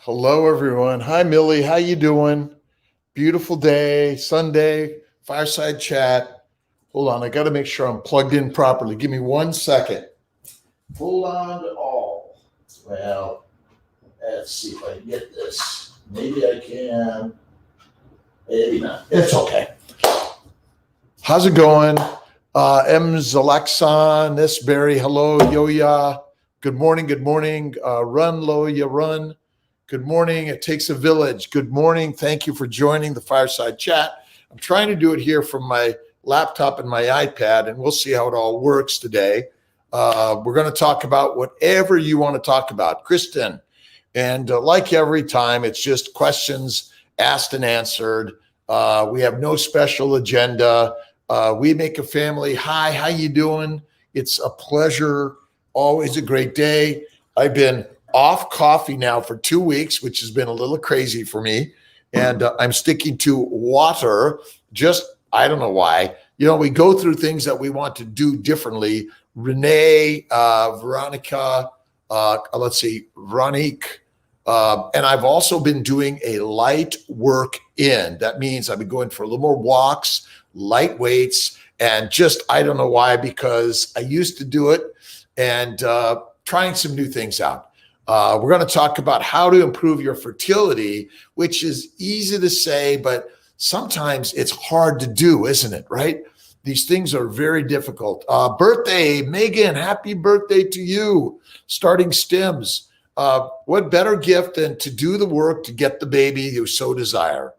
Hello, everyone. Hi, Millie. How you doing? Beautiful day, Sunday, fireside chat. Hold on. I got to make sure I'm plugged in properly. Give me 1 second. Hold on to all. Well, let's see if I can get this. Maybe I can. Maybe not. It's okay. How's it going? Zalaksan, Nesberry. Hello, Yoya. Good morning. Good morning. Run, Loya, run. Good morning. It takes a village. Good morning. Thank you for joining the Fireside Chat. I'm trying to do it here from my laptop and my iPad, and we'll see how it all works today. We're going to talk about whatever you want to talk about, Kristen. And like every time, it's just questions asked and answered. We have no special agenda. We make a family. Hi, how you doing? It's a pleasure. Always a great day. I've been off coffee now for 2 weeks, which has been a little crazy for me. And I'm sticking to water. I don't know why. We go through things that we want to do differently. Renee, Veronica, Veronique. And I've also been doing a light work in. That means I've been going for a little more walks, light weights, and I don't know why, because I used to do it and trying some new things out. We're going to talk about how to improve your fertility, which is easy to say, but sometimes it's hard to do, isn't it? Right? These things are very difficult. Birthday, Megan, happy birthday to you. Starting stems. What better gift than to do the work to get the baby you so desire?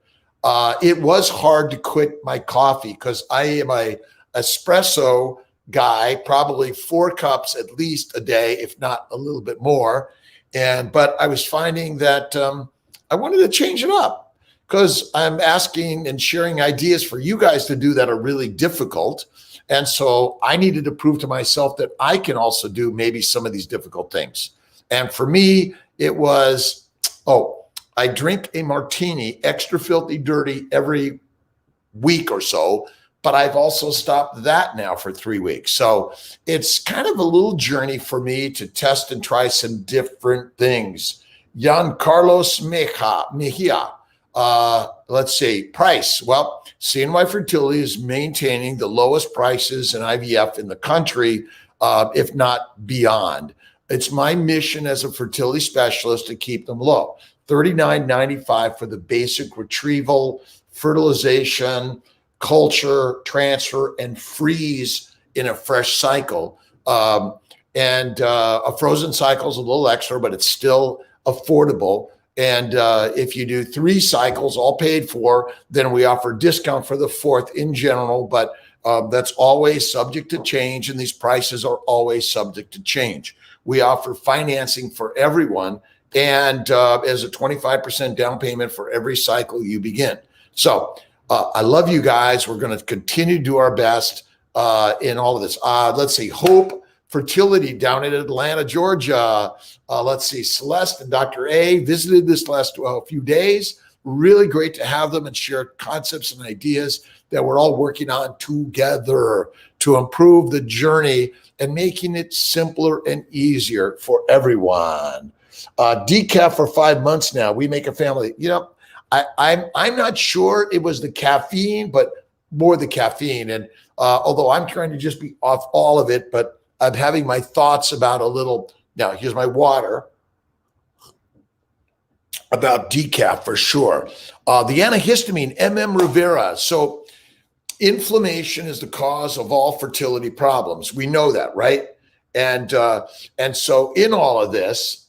It was hard to quit my coffee because I am a espresso guy, probably 4 cups at least a day, if not a little bit more. But I was finding that I wanted to change it up because I'm asking and sharing ideas for you guys to do that are really difficult. And so I needed to prove to myself that I can also do maybe some of these difficult things. And for me, it was, I drink a martini, extra filthy dirty, every week or so. But I've also stopped that now for 3 weeks. So it's kind of a little journey for me to test and try some different things. Jan Carlos Mejia. Let's see. Price. Well, CNY Fertility is maintaining the lowest prices in IVF in the country, if not beyond. It's my mission as a fertility specialist to keep them low. $39.95 for the basic retrieval, fertilization, culture, transfer, and freeze in a fresh cycle. And a frozen cycle is a little extra, but it's still affordable. And if you do 3 cycles, all paid for, then we offer discount for the 4th in general, but that's always subject to change, and these prices are always subject to change. We offer financing for everyone, and as a 25% down payment for every cycle you begin. So I love you guys. We're going to continue to do our best in all of this. Let's see. Hope Fertility down in Atlanta, Georgia. Let's see. Celeste and Dr. A visited this last few days. Really great to have them and share concepts and ideas that we're all working on together to improve the journey and making it simpler and easier for everyone. Decaf for 5 months now. We make a family. I'm not sure it was the caffeine, but more the caffeine. And although I'm trying to just be off all of it, but I'm having my thoughts about a little. Now, here's my water about decaf for sure. The antihistamine, Rivera. So inflammation is the cause of all fertility problems. We know that, right? And so in all of this,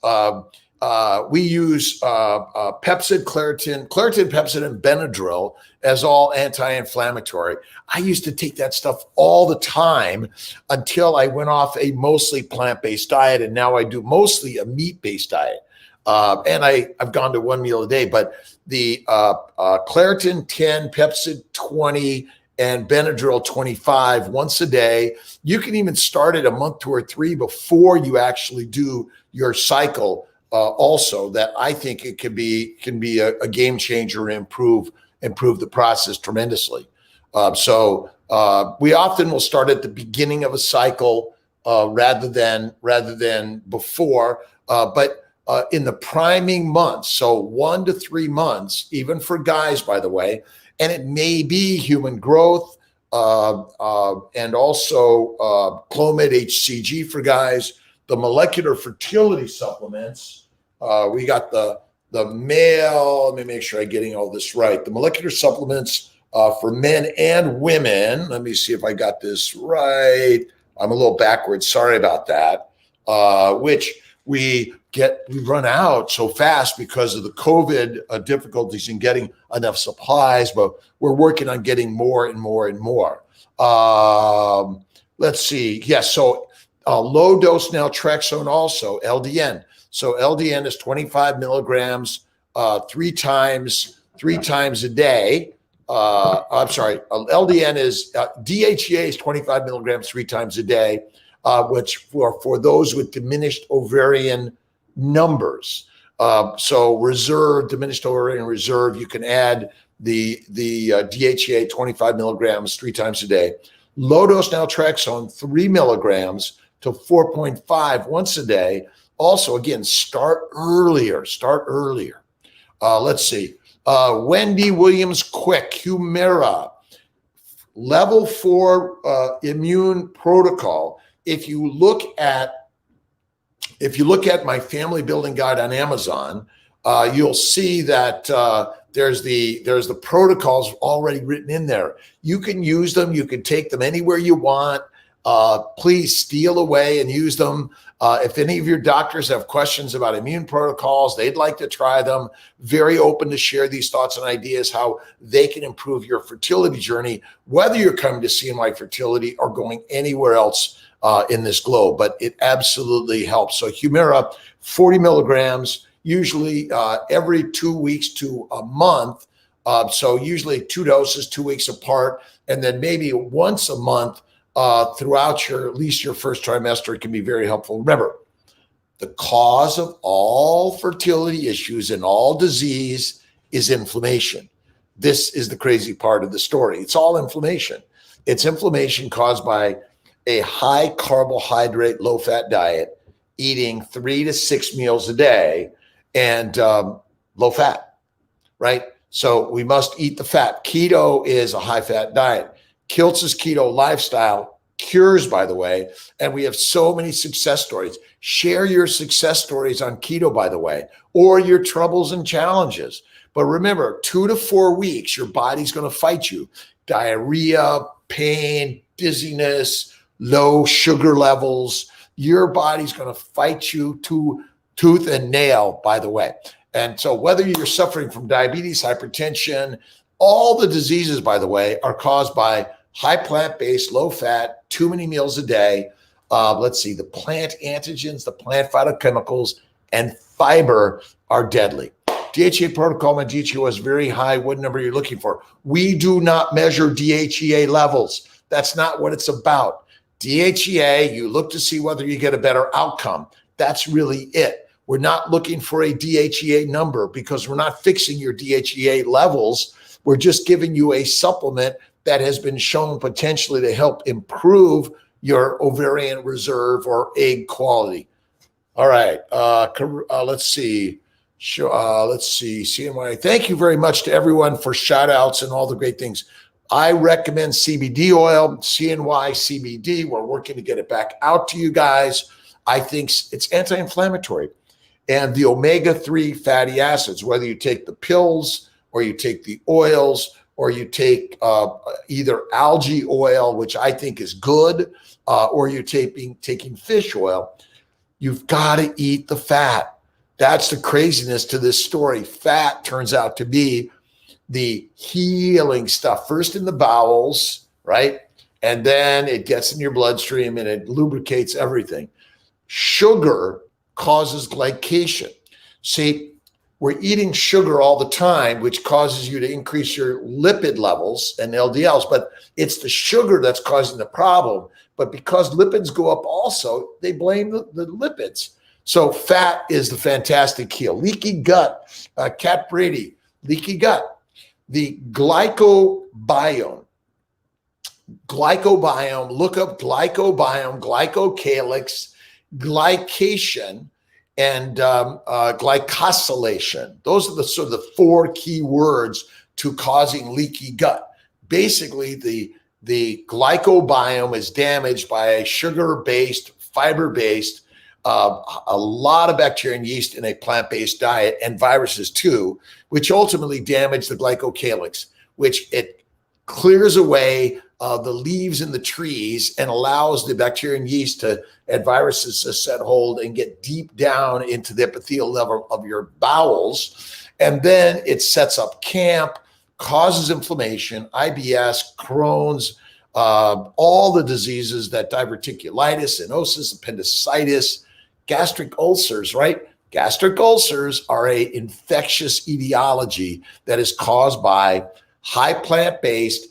we use Pepsid, Claritin, Pepsid, and Benadryl as all anti-inflammatory. I used to take that stuff all the time until I went off a mostly plant-based diet, and now I do mostly a meat-based diet. And I've gone to 1 meal a day, but the Claritin 10, Pepsid 20, and Benadryl 25 once a day. You can even start it a month, 2 or 3 before you actually do your cycle. Also, that I think it can be a game changer and improve the process tremendously. So we often will start at the beginning of a cycle rather than before. But in the priming months, so 1 to 3 months, even for guys, by the way, and it may be human growth and also Clomid HCG for guys, the molecular fertility supplements. We got the male, let me make sure I'm getting all this right. The molecular supplements for men and women. Let me see if I got this right. I'm a little backwards. Sorry about that. Which we run out so fast because of the COVID difficulties in getting enough supplies, but we're working on getting more and more and more. Let's see. Yes. So low dose naltrexone also, LDN. So LDN is 25 milligrams 3 times a day. I'm sorry. LDN is DHEA is 25 milligrams 3 times a day, which for those with diminished ovarian numbers. So diminished ovarian reserve, you can add the DHEA 25 milligrams 3 times a day. Low dose naltrexone 3 milligrams to 4.5 once a day. Also, again, start earlier. Let's see. Wendy Williams Quick, Humira, level 4 immune protocol. If you look at my family building guide on Amazon, you'll see that there's the protocols already written in there. You can use them. You can take them anywhere you want. Please steal away and use them. If any of your doctors have questions about immune protocols, they'd like to try them, very open to share these thoughts and ideas, how they can improve your fertility journey, whether you're coming to CNY Fertility or going anywhere else in this globe. But it absolutely helps. So Humira, 40 milligrams, usually every 2 weeks to a month. So usually 2 doses, 2 weeks apart, and then maybe once a month throughout at least your first trimester. It can be very helpful. Remember, the cause of all fertility issues and all disease is inflammation. This is the crazy part of the story. It's all inflammation. It's inflammation caused by a high carbohydrate, low fat diet, eating 3 to 6 meals a day, and low fat, right? So we must eat the fat. Keto is a high fat diet. Kiltz's keto lifestyle cures, by the way, and we have so many success stories. Share your success stories on keto, by the way, or your troubles and challenges. But remember, 2 to 4 weeks, your body's going to fight you. Diarrhea, pain, dizziness, low sugar levels. Your body's going to fight you tooth and nail, by the way. And so whether you're suffering from diabetes, hypertension, all the diseases, by the way, are caused by high plant-based, low-fat, too many meals a day. Let's see, the plant antigens, the plant phytochemicals, and fiber are deadly. DHEA protocol, my DHEA was very high. What number are you looking for? We do not measure DHEA levels. That's not what it's about. DHEA, you look to see whether you get a better outcome. That's really it. We're not looking for a DHEA number because we're not fixing your DHEA levels. We're just giving you a supplement that has been shown potentially to help improve your ovarian reserve or egg quality. All right. Let's see. Let's see. CNY. Thank you very much to everyone for shout outs and all the great things. I recommend CBD oil, CNY CBD. We're working to get it back out to you guys. I think it's anti-inflammatory. And the omega-3 fatty acids, whether you take the pills or you take the oils, or you take either algae oil, which I think is good, or you're taking fish oil, you've got to eat the fat. That's the craziness to this story. Fat turns out to be the healing stuff, first in the bowels, right? And then it gets in your bloodstream and it lubricates everything. Sugar causes glycation. See, we're eating sugar all the time, which causes you to increase your lipid levels and LDLs, but it's the sugar that's causing the problem. But because lipids go up also, they blame the lipids. So fat is the fantastic heal. Leaky gut, Cat Brady, leaky gut. The glycobiome, look up glycobiome, glycocalyx, glycation, and glycosylation. Those are the sort of the 4 key words to causing leaky gut. Basically, the glycobiome is damaged by a sugar-based, fiber-based, a lot of bacteria and yeast in a plant-based diet, and viruses too, which ultimately damage the glycocalyx, which it clears away the leaves in the trees and allows the bacteria and yeast and viruses to set hold and get deep down into the epithelial level of your bowels. And then it sets up camp, causes inflammation, IBS, Crohn's, all the diseases that diverticulitis, stenosis, appendicitis, gastric ulcers, right? Gastric ulcers are a infectious etiology that is caused by high plant-based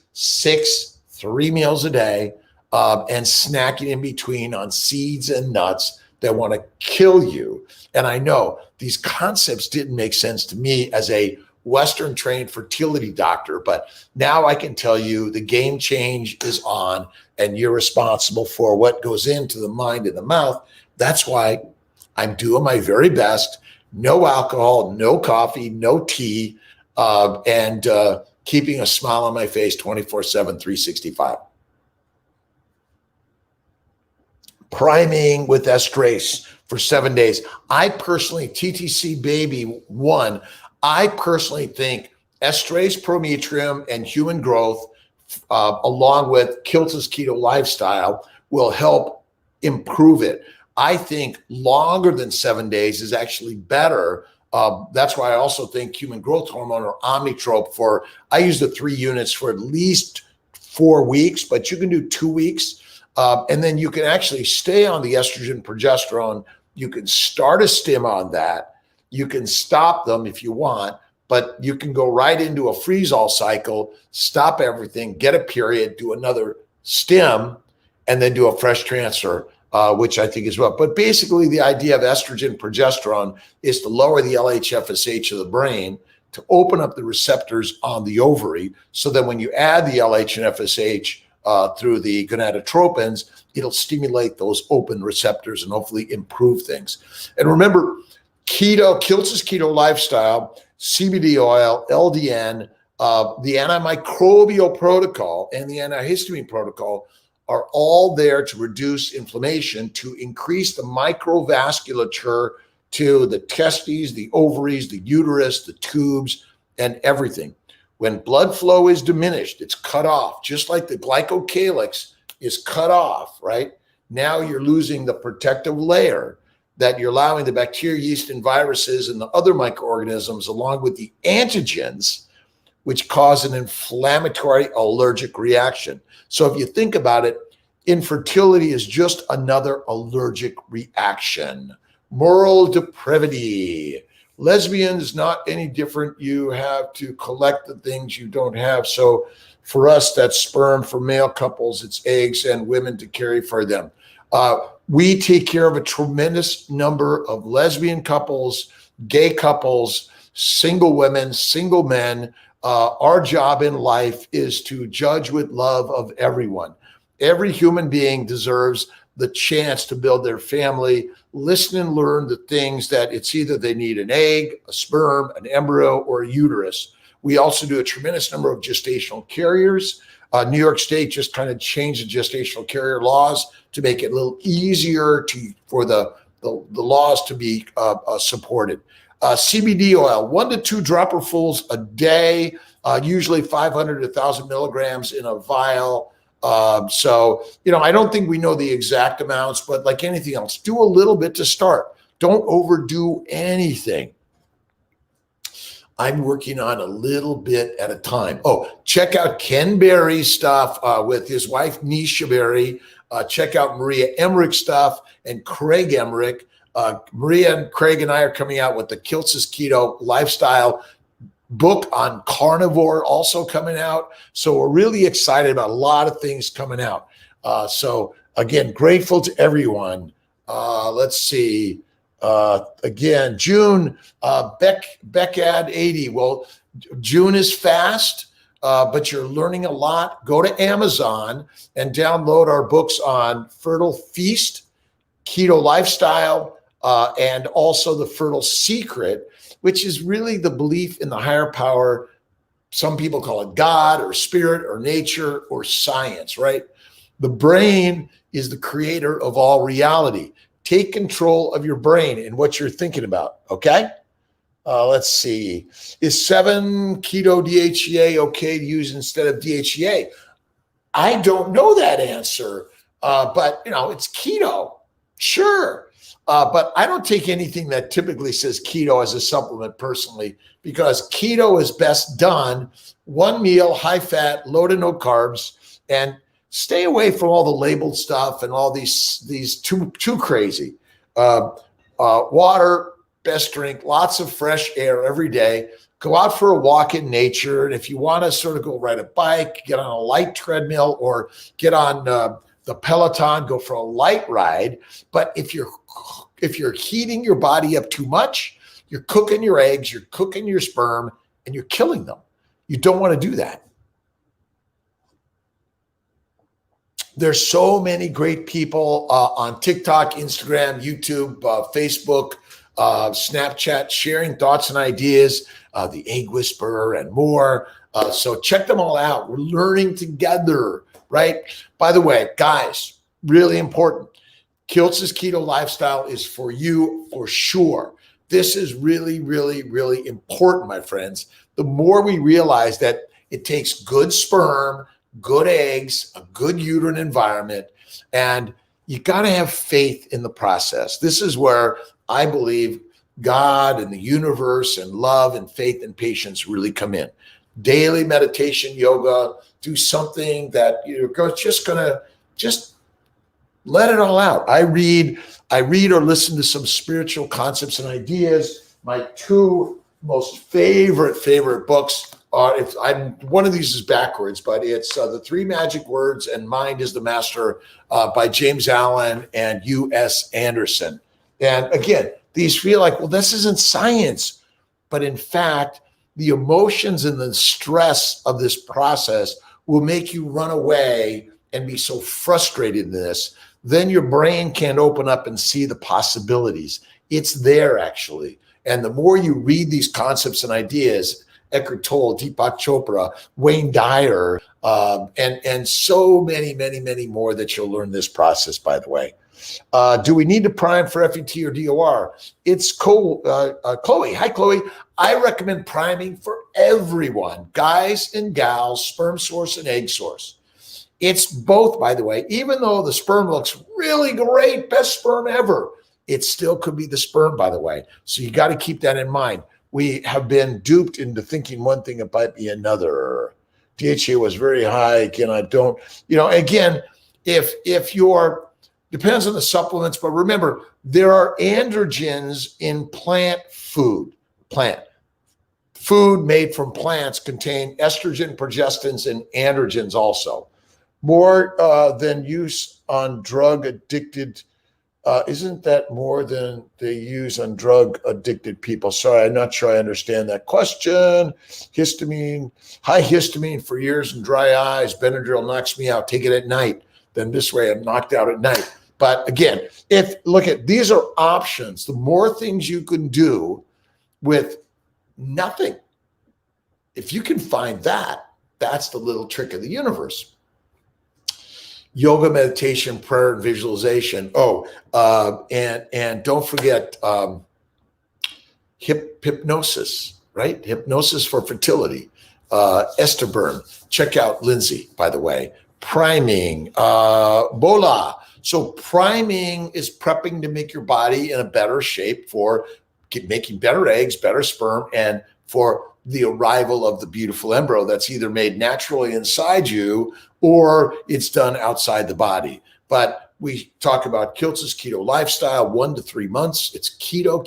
3 meals a day and snacking in between on seeds and nuts that want to kill you. And I know these concepts didn't make sense to me as a Western trained fertility doctor, but now I can tell you the game change is on and you're responsible for what goes into the mind and the mouth. That's why I'm doing my very best. No alcohol, no coffee, no tea, and keeping a smile on my face 24/7, 365. Priming with estrase for 7 days. I personally, TTC Baby 1, I personally think estrase, prometrium, and human growth, along with Kiltz's keto lifestyle, will help improve it. I think longer than 7 days is actually better. That's why I also think human growth hormone or Omnitrope I use the 3 units for at least 4 weeks, but you can do 2 weeks. And then you can actually stay on the estrogen, progesterone. You can start a stim on that. You can stop them if you want, but you can go right into a freeze-all cycle, stop everything, get a period, do another stim, and then do a fresh transfer, which I think is well. But basically the idea of estrogen, progesterone is to lower the LH-FSH of the brain, to open up the receptors on the ovary, so that when you add the LH and FSH through the gonadotropins, it'll stimulate those open receptors and hopefully improve things. And remember, Kiltz's keto lifestyle, CBD oil, LDN, the antimicrobial protocol, and the antihistamine protocol are all there to reduce inflammation, to increase the microvasculature to the testes, the ovaries, the uterus, the tubes, and everything. When blood flow is diminished, it's cut off, just like the glycocalyx is cut off, right? Now you're losing the protective layer that you're allowing the bacteria, yeast, and viruses and the other microorganisms, along with the antigens, which cause an inflammatory allergic reaction. So if you think about it, infertility is just another allergic reaction. Moral depravity. Lesbians, not any different. You have to collect the things you don't have. So for us, that's sperm. For male couples, it's eggs and women to carry for them. We take care of a tremendous number of lesbian couples, gay couples, single women, single men. Our job in life is to judge with love of everyone. Every human being deserves the chance to build their family, listen and learn the things that it's either they need an egg, a sperm, an embryo, or a uterus. We also do a tremendous number of gestational carriers. New York State just kind of changed the gestational carrier laws to make it a little easier for the laws to be supported. CBD oil, 1 to 2 dropperfuls a day, usually 500 to 1,000 milligrams in a vial. So, I don't think we know the exact amounts, but like anything else, do a little bit to start. Don't overdo anything. I'm working on a little bit at a time. Oh, check out Ken Berry's stuff with his wife, Nisha Berry. Check out Maria Emmerich's stuff and Craig Emmerich. Maria and Craig and I are coming out with the Kiltz's Keto Lifestyle book on carnivore also coming out. So we're really excited about a lot of things coming out. So again, grateful to everyone. Let's see. Again, June, Beckad 80. Well, June is fast, but you're learning a lot. Go to Amazon and download our books on Fertile Feast, Keto Lifestyle, and also the Fertile Secret, which is really the belief in the higher power. Some people call it God or spirit or nature or science, right? The brain is the creator of all reality. Take control of your brain and what you're thinking about, okay? Let's see. Is 7-keto DHEA okay to use instead of DHEA? I don't know that answer, but it's keto, sure. But I don't take anything that typically says keto as a supplement personally, because keto is best done one meal, high fat, low to no carbs, and stay away from all the labeled stuff and all these too crazy. Water, best drink, lots of fresh air every day. Go out for a walk in nature. And if you want to sort of go ride a bike, get on a light treadmill or get on the Peloton, go for a light ride. But if you're heating your body up too much, you're cooking your eggs, you're cooking your sperm, and you're killing them. You don't want to do that. There's so many great people on TikTok, Instagram, YouTube, Facebook, Snapchat, sharing thoughts and ideas, the Egg Whisperer and more. So check them all out. We're learning together, right? By the way, guys, really important. Kiltz's keto lifestyle is for you for sure. This is really, really, really important, my friends. The more we realize that it takes good sperm, good eggs, a good uterine environment, and you got to have faith in the process. This is where I believe God and the universe and love and faith and patience really come in. Daily meditation, yoga, do something that you're just going to let it all out. I read or listen to some spiritual concepts and ideas. My two most favorite books are, one of these is backwards, but it's The Three Magic Words and Mind is the Master by James Allen and U.S. Anderson. And again, these feel like, well, this isn't science. But in fact, the emotions and the stress of this process will make you run away and be so frustrated in this. Then your brain can't open up and see the possibilities. It's there, actually. And the more you read these concepts and ideas, Eckhart Tolle, Deepak Chopra, Wayne Dyer, and so many more that you'll learn this process, by the way. Do we need to prime for FET or DOR? It's Chloe. Hi, Chloe. I recommend priming for everyone, guys and gals, sperm source and egg source. It's both, by the way. Even though the sperm looks really great, best sperm ever, it still could be the sperm, by the way. So you got to keep that in mind. We have been duped into thinking one thing, it might be another. DHA was very high. Again, I don't, again, if you're, depends on the supplements, but remember, there are androgens in plant food. Plant food made from plants contain estrogen, progestins, and androgens also. More than use on drug addicted. Isn't that more than they use on drug addicted people? Sorry, I'm not sure I understand that question. Histamine, high histamine for years and dry eyes. Benadryl knocks me out. Take it at night. Then this way I'm knocked out at night. But again, these are options. The more things you can do with nothing, if you can find that, that's the little trick of the universe. Yoga, meditation, prayer, and visualization. And don't forget hypnosis, right? Hypnosis for fertility. Esther Byrne. Check out Lindsay, by the way. Priming. Bola. So priming is prepping to make your body in a better shape for making better eggs, better sperm, and for the arrival of the beautiful embryo that's either made naturally inside you or it's done outside the body. But we talk about Kiltz's keto lifestyle, 1 to 3 months. It's keto.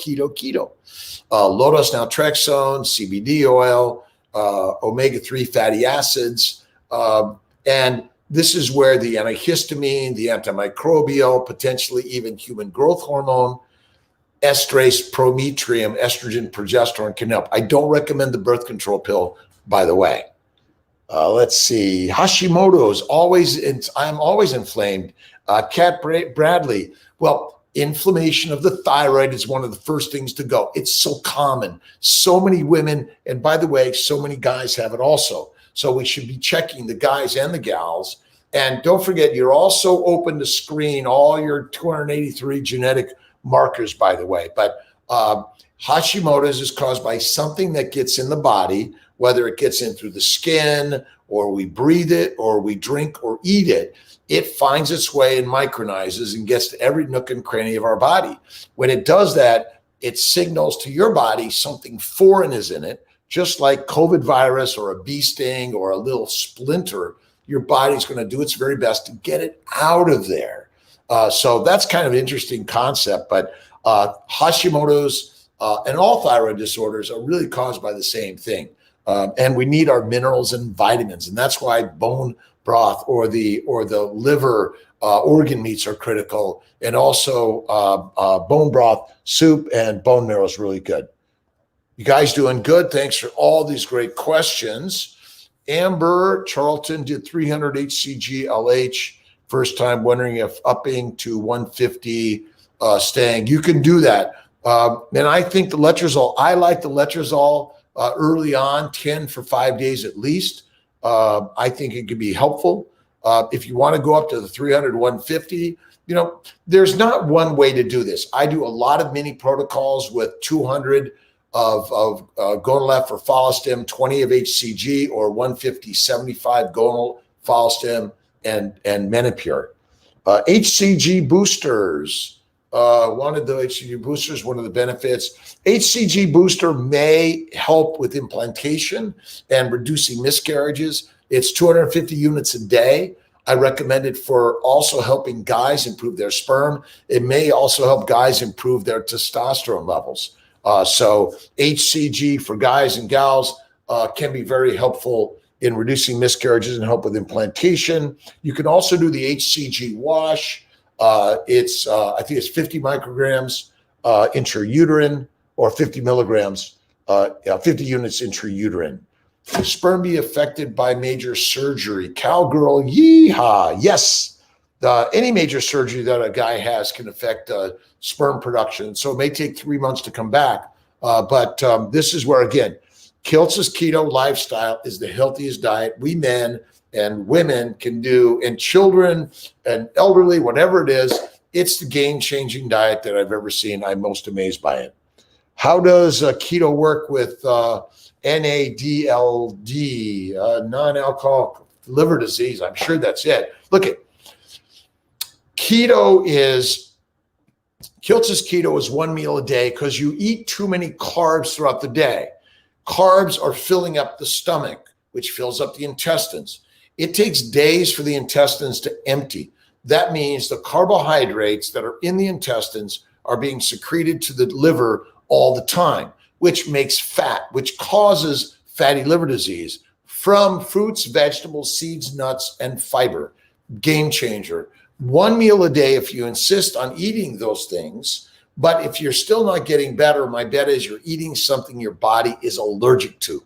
Dose Naltrexone, CBD oil, omega-3 fatty acids. And this is where the antihistamine, the antimicrobial, potentially even human growth hormone, estrase, prometrium, estrogen, progesterone can help. I don't recommend the birth control pill, by the way. Let's see. Hashimoto's I'm always inflamed. Kat Bradley. Well, inflammation of the thyroid is one of the first things to go. It's so common. So many women, and by the way, so many guys have it also. So we should be checking the guys and the gals. And don't forget, you're also open to screen all your 283 genetic markers, by the way. But Hashimoto's is caused by something that gets in the body, whether it gets in through the skin, or we breathe it, or we drink or eat it. It finds its way and micronizes and gets to every nook and cranny of our body. When it does that, it signals to your body something foreign is in it, just like COVID virus or a bee sting or a little splinter. Your body's going to do its very best to get it out of there. So that's kind of an interesting concept. But Hashimoto's and all thyroid disorders are really caused by the same thing. And we need our minerals and vitamins. And that's why bone broth or the liver organ meats are critical. And also bone broth soup and bone marrow is really good. You guys doing good. Thanks for all these great questions. Amber Charlton did 300 HCG LH. First time, wondering if upping to 150 staying. You can do that. And I think the letrozole, I like the letrozole early on, 10 for 5 days at least. I think it could be helpful. If you want to go up to the 300, 150, there's not one way to do this. I do a lot of mini protocols with 200 of Gonal-F or Follistim, 20 of HCG, or 150, 75 Gonal, Follistim, and Menopur. HCG boosters. Wanted the HCG boosters, one of the benefits. HCG booster may help with implantation and reducing miscarriages. It's 250 units a day. I recommend it for also helping guys improve their sperm. It may also help guys improve their testosterone levels. So HCG for guys and gals can be very helpful in reducing miscarriages and help with implantation. You can also do the HCG wash. I think it's 50 micrograms intrauterine, or 50 milligrams, 50 units intrauterine. Will sperm be affected by major surgery? Cowgirl, yeehaw. Yes. Any major surgery that a guy has can affect sperm production. So it may take 3 months to come back. But this is where, again, Kiltz's keto lifestyle is the healthiest diet we men and women can do, and children and elderly, whatever it is. It's the game-changing diet that I've ever seen. I'm most amazed by it. How does keto work with NADLD, non-alcoholic liver disease? I'm sure that's it. Look at Kiltz's keto is 1 meal a day because you eat too many carbs throughout the day. Carbs are filling up the stomach, which fills up the intestines. It takes days for the intestines to empty. That means the carbohydrates that are in the intestines are being secreted to the liver all the time, which makes fat, which causes fatty liver disease from fruits, vegetables, seeds, nuts, and fiber. Game changer. 1 meal a day if you insist on eating those things. But if you're still not getting better, my bet is you're eating something your body is allergic to.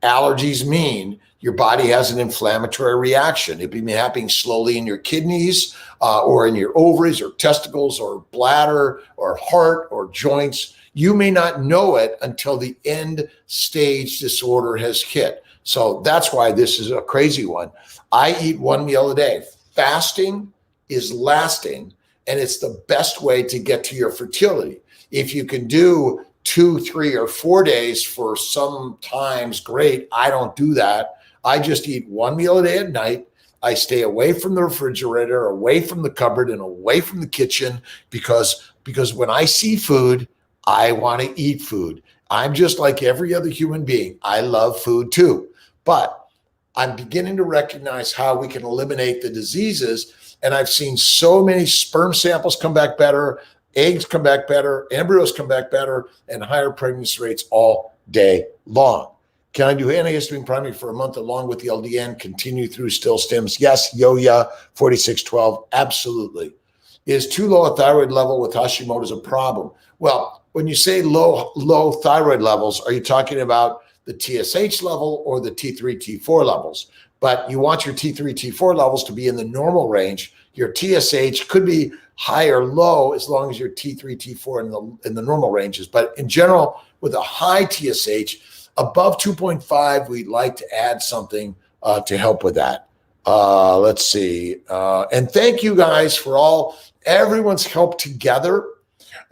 Allergies mean your body has an inflammatory reaction. It may be happening slowly in your kidneys or in your ovaries or testicles or bladder or heart or joints. You may not know it until the end stage disorder has hit. So that's why this is a crazy one. I eat 1 meal a day. Fasting is lasting, and it's the best way to get to your fertility. If you can do 2, 3, or 4 days for some times, great. I don't do that. I just eat 1 meal a day at night. I stay away from the refrigerator, away from the cupboard, and away from the kitchen because when I see food, I want to eat food. I'm just like every other human being. I love food too. But I'm beginning to recognize how we can eliminate the diseases. And I've seen so many sperm samples come back better, eggs come back better, embryos come back better, and higher pregnancy rates all day long. Can I do antihistamine priming for a month along with the LDN, continue through still stems? Yes, Yoya 4612, absolutely. Is too low a thyroid level with Hashimoto's a problem? Well, when you say low thyroid levels, are you talking about the TSH level or the T3, T4 levels? But you want your T3, T4 levels to be in the normal range. Your TSH could be high or low as long as your T3, T4 in the normal ranges. But in general, with a high TSH, above 2.5, we'd like to add something to help with that. Let's see. And thank you guys for everyone's help together.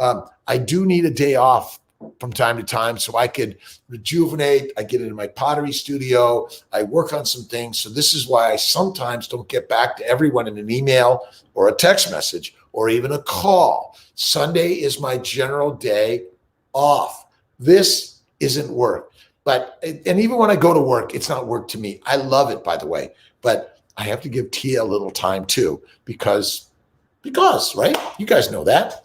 I do need a day off from time to time so I could rejuvenate. I get into my pottery studio. I work on some things. So this is why I sometimes don't get back to everyone in an email or a text message or even a call. Sunday is my general day off. This isn't work. And even when I go to work, it's not work to me. I love it, by the way. But I have to give Tia a little time too, because, right? You guys know that.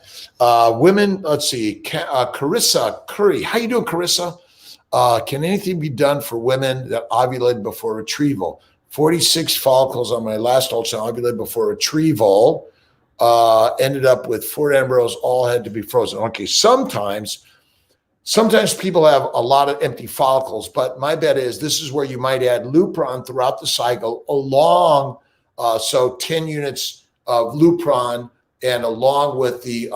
Women, let's see, Carissa Curry. How you doing, Carissa? Can anything be done for women that ovulated before retrieval? 46 follicles on my last ultrasound, ovulated before retrieval, ended up with 4 embryos, all had to be frozen. Okay, sometimes people have a lot of empty follicles, but my bet is this is where you might add Lupron throughout the cycle along, so 10 units of Lupron and along with the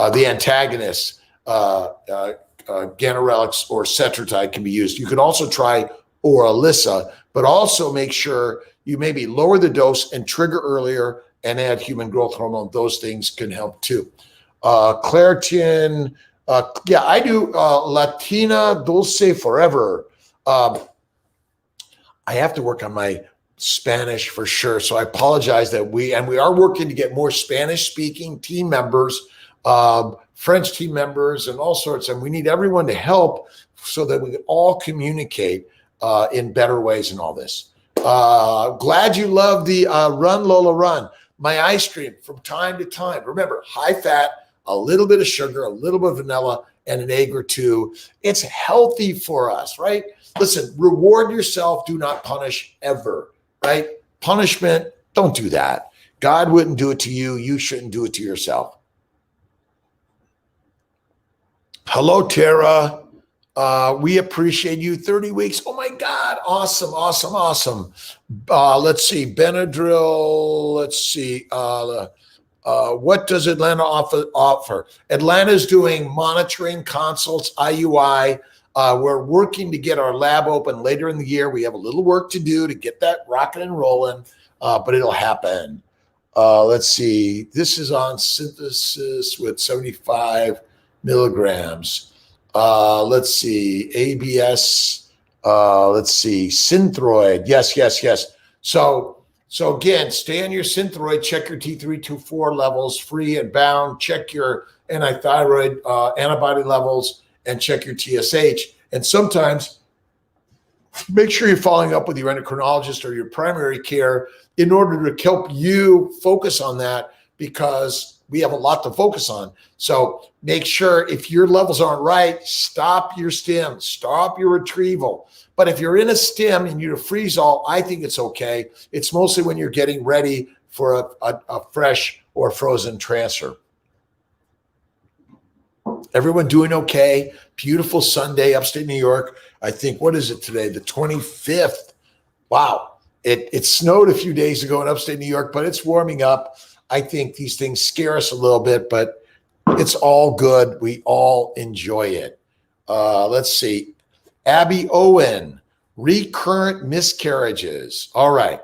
the antagonist, Ganirelix or Cetrotide can be used. You can also try Oralisa, but also make sure you maybe lower the dose and trigger earlier and add human growth hormone. Those things can help too. Claritin, I do Latina Dulce Forever. I have to work on my Spanish for sure. So I apologize that we are working to get more Spanish speaking team members, French team members, and all sorts. And we need everyone to help so that we can all communicate in better ways in all this. Glad you love the Run Lola Run. My ice cream from time to time. Remember, high fat, a little bit of sugar, a little bit of vanilla, and an egg or two. It's healthy for us, right? Listen, reward yourself. Do not punish ever, right? Punishment, don't do that. God wouldn't do it to you. You shouldn't do it to yourself. Hello, Tara. We appreciate you. 30 weeks. Oh my God. Awesome. Let's see. Benadryl. Let's see. What does Atlanta offer? Atlanta's doing monitoring, consults, IUI. We're working to get our lab open later in the year. We have a little work to do to get that rocking and rolling, but it'll happen. Let's see. This is on synthesis with 75 milligrams. Let's see, ABS, let's see, Synthroid. Yes. So again, stay on your Synthroid, check your T3, T4 levels, free and bound, check your anti-thyroid antibody levels, and check your TSH. And sometimes make sure you're following up with your endocrinologist or your primary care in order to help you focus on that, because we have a lot to focus on. So make sure if your levels aren't right, stop your stim, stop your retrieval. But if you're in a stim and you're freeze all, I think it's okay. It's mostly when you're getting ready for a fresh or frozen transfer. Everyone doing okay? Beautiful Sunday, upstate New York. I think, what is it today? The 25th. Wow. It snowed a few days ago in upstate New York, but it's warming up. I think these things scare us a little bit, but it's all good. We all enjoy it. Let's see. Abby Owen, recurrent miscarriages. All right.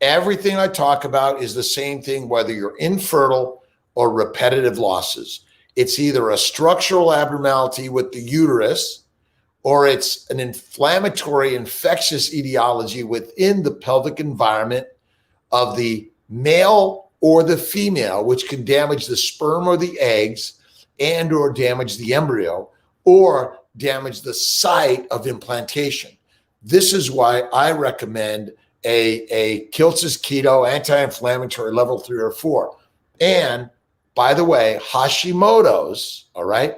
Everything I talk about is the same thing, whether you're infertile or repetitive losses. It's either a structural abnormality with the uterus, or it's an inflammatory infectious etiology within the pelvic environment of the male or the female, which can damage the sperm or the eggs and or damage the embryo or damage the site of implantation. This is why I recommend a Kiltz's Keto anti-inflammatory level 3 or 4. And by the way, Hashimoto's, all right,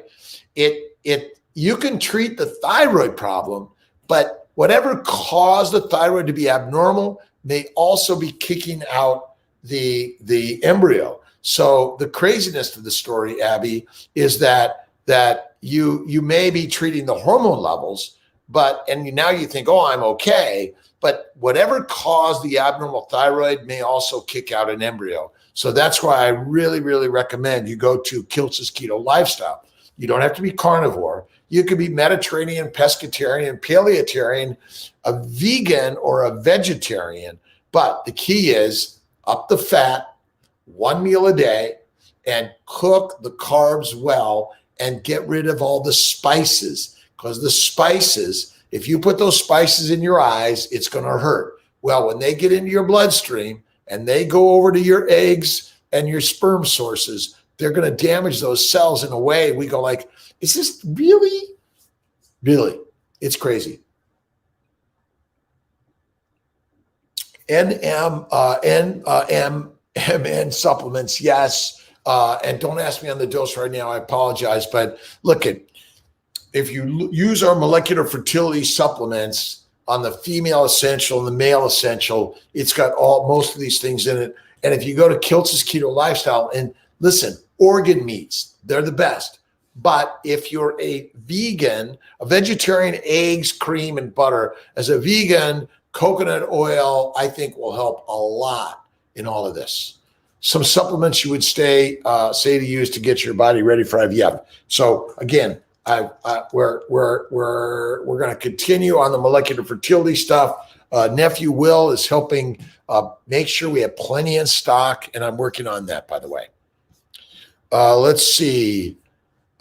you can treat the thyroid problem, but whatever caused the thyroid to be abnormal may also be kicking out the embryo. So the craziness to the story, Abby, is that you may be treating the hormone levels, and now you think, oh, I'm okay, but whatever caused the abnormal thyroid may also kick out an embryo. So that's why I really, really recommend you go to Kiltz's Keto Lifestyle. You don't have to be carnivore. You could be Mediterranean, pescatarian, paleotarian, a vegan, or a vegetarian. But the key is up the fat, one meal a day, and cook the carbs well and get rid of all the spices. Because the spices, if you put those spices in your eyes, it's going to hurt. Well, when they get into your bloodstream and they go over to your eggs and your sperm sources, they're going to damage those cells in a way we go like, is this really? Really? It's crazy. MN supplements, yes. And don't ask me on the dose right now. I apologize. But look, if you use our molecular fertility supplements on the female essential and the male essential, it's got most of these things in it. And if you go to Kiltz's Keto Lifestyle, and listen, organ meats, they're the best. But if you're a vegan, a vegetarian, eggs, cream, and butter, as a vegan, coconut oil, I think will help a lot in all of this. Some supplements you would say to use to get your body ready for IVF. So again, we're going to continue on the molecular fertility stuff. Nephew Will is helping make sure we have plenty in stock, and I'm working on that, by the way. Let's see.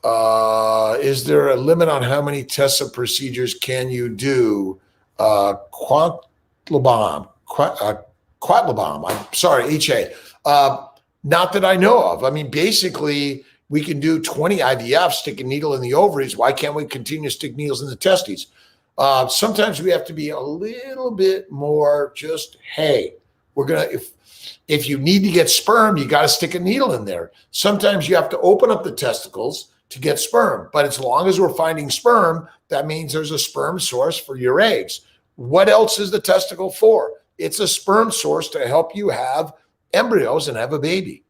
Is there a limit on how many TESA procedures can you do? Quatlabom. I'm sorry, HA. Not that I know of. I mean, basically, we can do 20 IVFs, stick a needle in the ovaries. Why can't we continue to stick needles in the testes? Sometimes we have to be a little bit more just, hey, we're going to, if you need to get sperm, you got to stick a needle in there. Sometimes you have to open up the testicles to get sperm. But as long as we're finding sperm, that means there's a sperm source for your eggs. What else is the testicle for? It's a sperm source to help you have embryos and have a baby.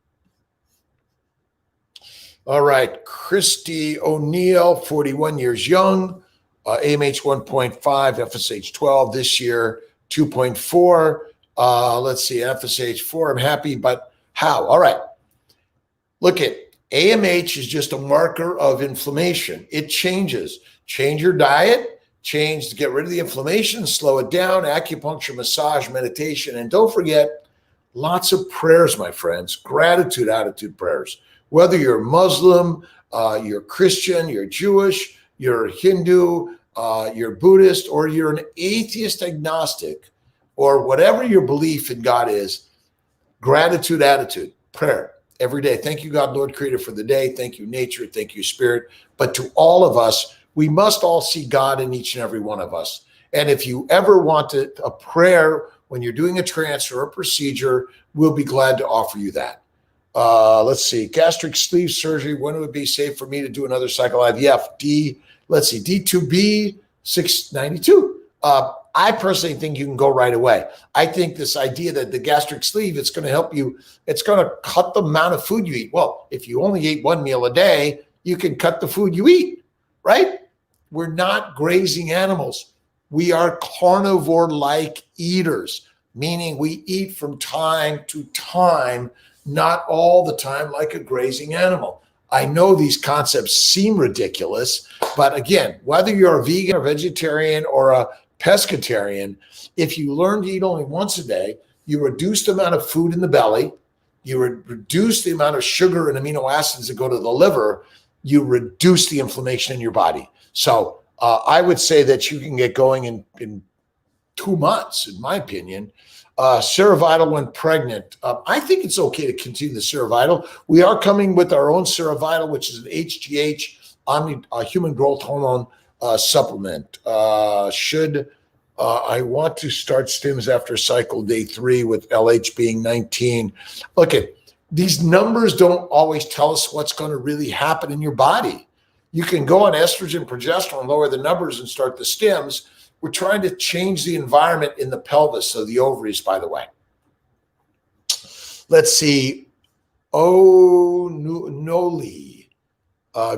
All right, Christy O'Neill, 41 years young, AMH 1.5, FSH 12 this year, 2.4. Let's see, FSH 4, I'm happy, but how? All right, look at AMH is just a marker of inflammation. It changes. Change your diet, change to get rid of the inflammation, slow it down, acupuncture, massage, meditation, and don't forget, lots of prayers, my friends, gratitude, attitude prayers. Whether you're Muslim, you're Christian, you're Jewish, you're Hindu, you're Buddhist, or you're an atheist agnostic, or whatever your belief in God is, gratitude, attitude, prayer every day. Thank you, God, Lord, Creator, for the day. Thank you, nature. Thank you, Spirit. But to all of us, we must all see God in each and every one of us. And if you ever want a prayer when you're doing a transfer or procedure, we'll be glad to offer you that. Let's see, gastric sleeve surgery. When would it be safe for me to do another cycle IVF? Let's see, D2B 692. I personally think you can go right away. I think this idea that the gastric sleeve, it's going to help you. It's going to cut the amount of food you eat. Well, if you only eat one meal a day, you can cut the food you eat, right? We're not grazing animals. We are carnivore-like eaters, meaning we eat from time to time, not all the time like a grazing animal. I know these concepts seem ridiculous, but again, whether you're a vegan or vegetarian or a pescatarian, if you learn to eat only once a day, you reduce the amount of food in the belly, you reduce the amount of sugar and amino acids that go to the liver, you reduce the inflammation in your body. So I would say that you can get going in 2 months, in my opinion. Serovital when pregnant. I think it's okay to continue the Serovital. We are coming with our own Serovital, which is an HGH, human growth hormone supplement. I want to start stims after cycle day 3 with LH being 19. Look, these numbers don't always tell us what's going to really happen in your body. You can go on estrogen, progesterone, lower the numbers and start the stims. We're trying to change the environment in the pelvis, so the ovaries, by the way. Let's see. Noli.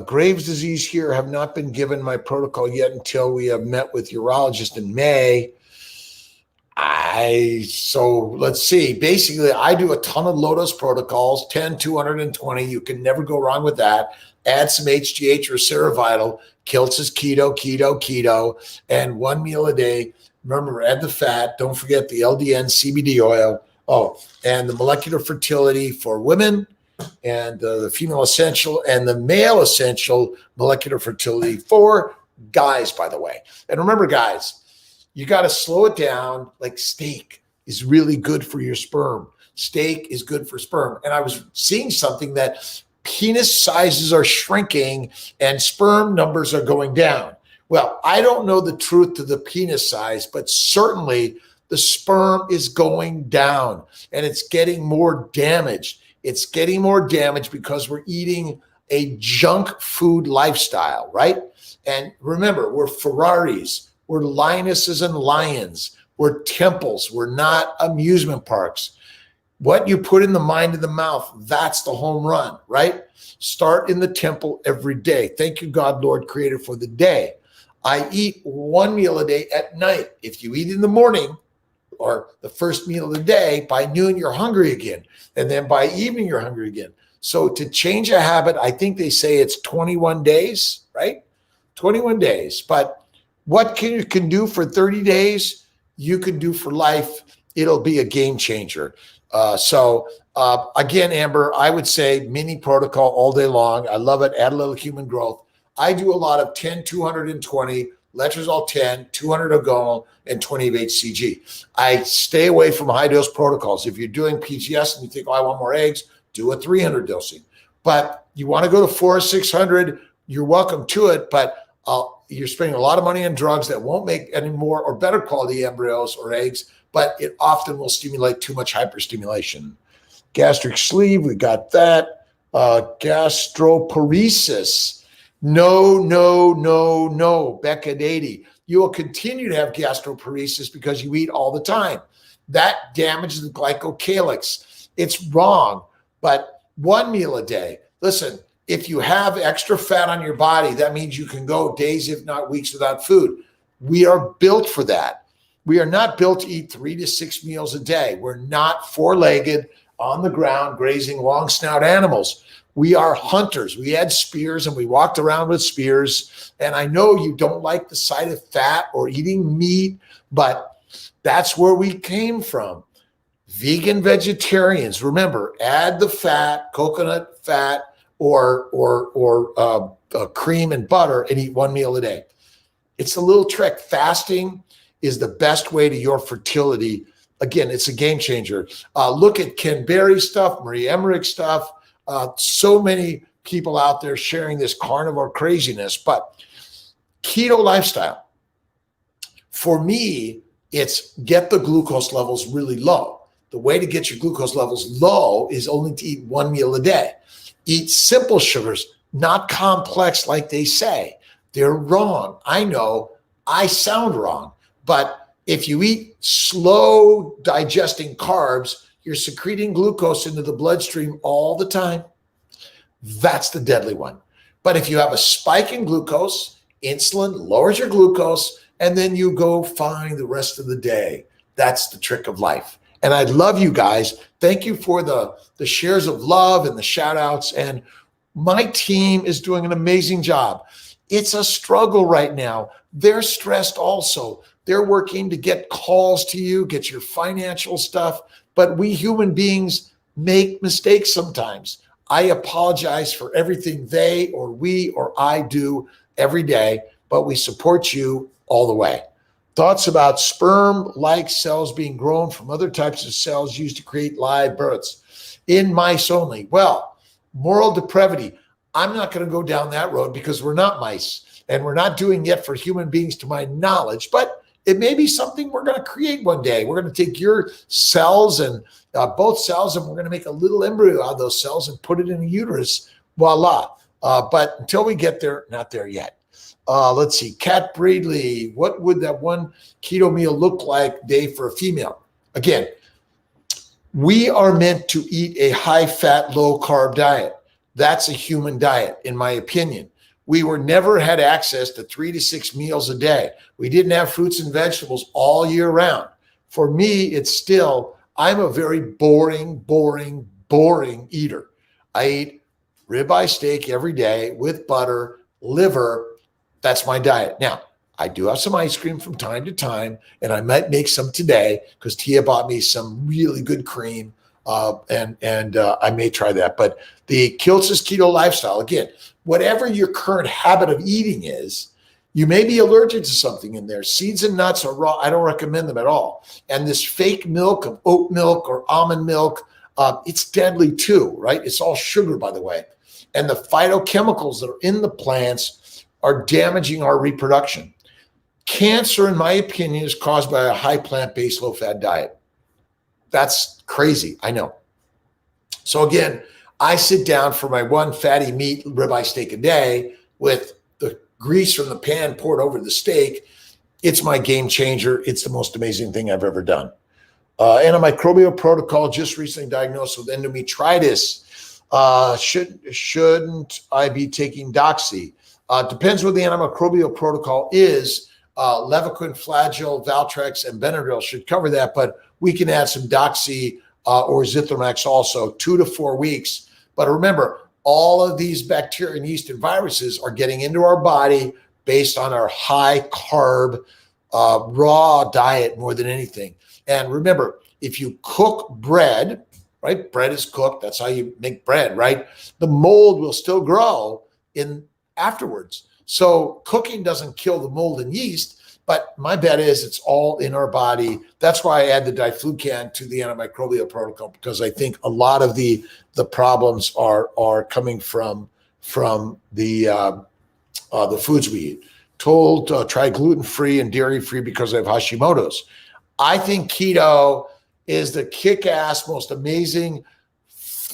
Graves' disease here, have not been given my protocol yet until we have met with urologist in May. So let's see. Basically, I do a ton of low dose protocols, 10, 220. You can never go wrong with that. Add some HGH or Cerevital. Kiltz is keto, keto, keto, and 1 meal a day. Remember, add the fat. Don't forget the LDN CBD oil. Oh, and the molecular fertility for women, and the female essential and the male essential molecular fertility for guys, by the way. And remember, guys, you got to slow it down. Like steak is really good for your sperm. Steak is good for sperm. And I was seeing something that penis sizes are shrinking and sperm numbers are going down. Well, I don't know the truth to the penis size, but certainly the sperm is going down and it's getting more damaged. It's getting more damaged because we're eating a junk food lifestyle, right? And remember, we're Ferraris, we're lionesses and lions, we're temples, we're not amusement parks. What you put in the mind and the mouth, that's the home run, right? Start in the temple every day. Thank you, God, Lord, Creator, for the day. I eat 1 meal a day at night. If you eat in the morning or the first meal of the day, by noon, you're hungry again. And then by evening, you're hungry again. So to change a habit, I think they say it's 21 days, right? 21 days. But what you can do for 30 days, you can do for life. It'll be a game changer. Again, Amber, I would say mini protocol all day long. I love it. Add a little human growth. I do a lot of 10, 220, letrozole 10, 200 agonal, and 20 of HCG. I stay away from high dose protocols. If you're doing PGS and you think, oh, I want more eggs, do a 300 dosing. But you want to go to 400 or 600, you're welcome to it. But you're spending a lot of money on drugs that won't make any more or better quality embryos or eggs, but it often will stimulate too much hyperstimulation. Gastric sleeve, we got that. Gastroparesis. No. Becca 80. You will continue to have gastroparesis because you eat all the time. That damages the glycocalyx. It's wrong, but 1 meal a day. Listen, if you have extra fat on your body, that means you can go days, if not weeks, without food. We are built for that. We are not built to eat 3 to 6 meals a day. We're not four-legged, on the ground, grazing long snout animals. We are hunters. We had spears and we walked around with spears. And I know you don't like the sight of fat or eating meat, but that's where we came from. Vegan vegetarians, remember, add the fat, coconut fat, or cream and butter, and eat 1 meal a day. It's a little trick. Fasting is the best way to your fertility. Again, it's a game changer. Look at Ken Berry stuff, Marie Emmerich stuff. So many people out there sharing this carnivore craziness, but keto lifestyle. For me, it's get the glucose levels really low. The way to get your glucose levels low is only to eat 1 meal a day. Eat simple sugars, not complex like they say. They're wrong. I know I sound wrong, but if you eat slow digesting carbs, you're secreting glucose into the bloodstream all the time. That's the deadly one. But if you have a spike in glucose, insulin lowers your glucose, and then you go fine the rest of the day. That's the trick of life. And I love you guys. Thank you for the shares of love and the shout outs. And my team is doing an amazing job. It's a struggle right now. They're stressed also. They're working to get calls to you, get your financial stuff. But we human beings make mistakes sometimes. I apologize for everything they or we or I do every day, but we support you all the way. Thoughts about sperm-like cells being grown from other types of cells used to create live births in mice only. Well, moral depravity. I'm not going to go down that road because we're not mice and we're not doing yet for human beings to my knowledge, but it may be something we're going to create one day. We're going to take your cells and both cells, and we're going to make a little embryo out of those cells and put it in a uterus. Voila. But until we get there, not there yet. Let's see. Kat Breedley, what would that one keto meal look like day for a female? Again, we are meant to eat a high-fat, low-carb diet. That's a human diet, in my opinion. We were never had access to 3 to 6 meals a day. We didn't have fruits and vegetables all year round. For me, it's still, I'm a very boring eater. I eat ribeye steak every day with butter, liver. That's my diet. Now, I do have some ice cream from time to time, and I might make some today because Tia bought me some really good cream, and I may try that. But the Kiltz's keto lifestyle, again, whatever your current habit of eating is, you may be allergic to something in there. Seeds and nuts are raw. I don't recommend them at all. And this fake milk of oat milk or almond milk, it's deadly too, right? It's all sugar, by the way. And the phytochemicals that are in the plants are damaging our reproduction. Cancer, in my opinion, is caused by a high plant-based, low-fat diet. That's crazy, I know. So again, I sit down for my one fatty meat ribeye steak a day with the grease from the pan poured over the steak. It's my game changer. It's the most amazing thing I've ever done. Antimicrobial protocol, just recently diagnosed with endometritis. Shouldn't I be taking Doxy? Depends what the antimicrobial protocol is. Levaquin, Flagyl, Valtrex, and Benadryl should cover that, but we can add some Doxy or Zithromax also, 2 to 4 weeks. But remember, all of these bacteria and yeast and viruses are getting into our body based on our high carb, raw diet more than anything. And remember, if you cook bread, right? Bread is cooked. That's how you make bread, right? The mold will still grow in afterwards. So cooking doesn't kill the mold and yeast, but my bet is it's all in our body. That's why I add the diflucan to the antimicrobial protocol, because I think a lot of the problems are coming from the foods we eat. Told try gluten-free and dairy-free because I have Hashimoto's. I think keto is the kick-ass, most amazing